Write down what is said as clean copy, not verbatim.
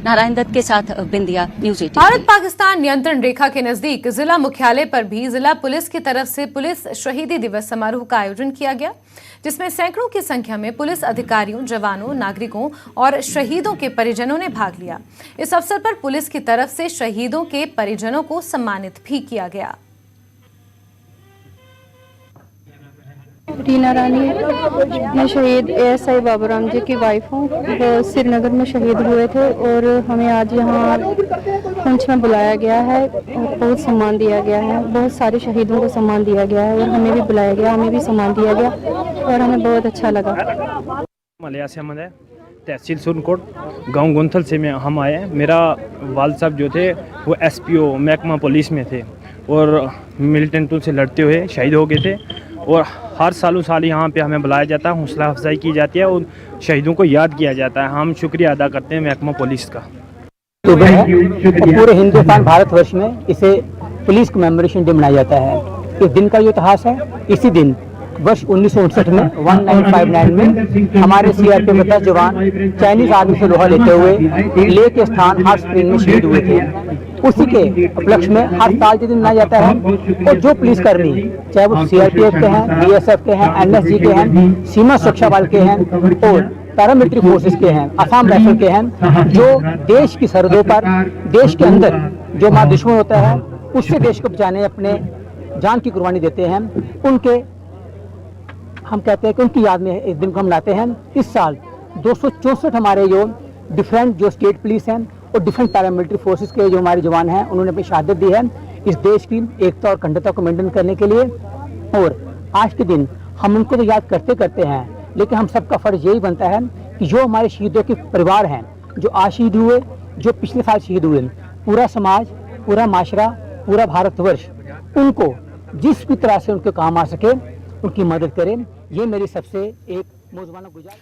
नारायण दत्त के साथ बिंदिया, न्यूज़ 18। भारत पाकिस्तान नियंत्रण रेखा के नजदीक जिला मुख्यालय पर भी जिला पुलिस की तरफ से पुलिस शहीदी दिवस समारोह का आयोजन किया गया, जिसमें सैकड़ों की संख्या में पुलिस अधिकारियों, जवानों, नागरिकों और शहीदों के परिजनों ने भाग लिया। इस अवसर पर पुलिस की तरफ से शहीदों के परिजनों को सम्मानित भी किया गया। रीना रानी, मैं शहीद एएसआई बाबूराम जी की वाइफ हूँ। वो श्रीनगर में शहीद हुए थे और हमें आज यहाँ पुंछ में बुलाया गया है और बहुत सम्मान दिया गया है। बहुत सारे शहीदों को सम्मान दिया गया है और हमें भी बुलाया गया, हमें भी सम्मान दिया गया और हमें बहुत अच्छा लगा। मलिया से अहमद है, तहसील सुरनकोट, गांव गुंथल से हम आए हैं। मेरा वाल साहब जो थे वो एसपीओ महकमा पुलिस में थे और मिलिटेंटों से लड़ते हुए शहीद हो गए थे। और हर साल यहाँ पे हमें बुलाया जाता है, हौसला अफजाई की जाती है और शहीदों को याद किया जाता है। हम शुक्रिया अदा करते हैं महकमा पुलिस का। तो पूरे हिंदुस्तान भारतवर्ष में इसे पुलिस कमेमोरेशन डे मनाया जाता है। इस दिन का जो इतिहास है, इसी दिन वर्ष 1959 में 1959 में हमारे सीआरपीएफ के जवान चाइनीज आर्मी से लोहा लेते हुए ले के स्थान हॉट स्प्रिंग में शहीद हुए थे। उसी के उपलक्ष्य में हर साल के दिन मनाया जाता है और जो पुलिसकर्मी, चाहे वो सीआरपीएफ के हैं, बीएसएफ के हैं, एनएसजी के हैं, सीमा सुरक्षा बल के हैं और पैरामिलिट्री फोर्सेस के हैं, असम राइफल के हैं, जो देश की सरहदों पर, देश के अंदर जो हमारा दुश्मन होता है उससे देश को बचाने अपने जान की कुर्बानी देते हैं, उनके हम कहते हैं कि उनकी याद में इस दिन को हम मनाते हैं। इस साल 264 हमारे जो डिफरेंट जो स्टेट पुलिस हैं और डिफरेंट पैरामिलिट्री फोर्सेस के जो हमारे जवान हैं उन्होंने अपनी शहादत दी है इस देश की एकता और अखंडता को मेंटेन करने के लिए। और आज के दिन हम उनको तो याद करते करते हैं, लेकिन हम सबका फर्ज यही बनता है कि जो हमारे शहीदों के परिवार हैं, जो आज शहीद हुए, जो पिछले साल शहीद हुए, पूरा समाज, पूरा माशरा, पूरा भारतवर्ष उनको जिस भी तरह से उनके काम आ सके उनकी मदद करें। ये मेरी सबसे एक मौजूदा गुजारिश।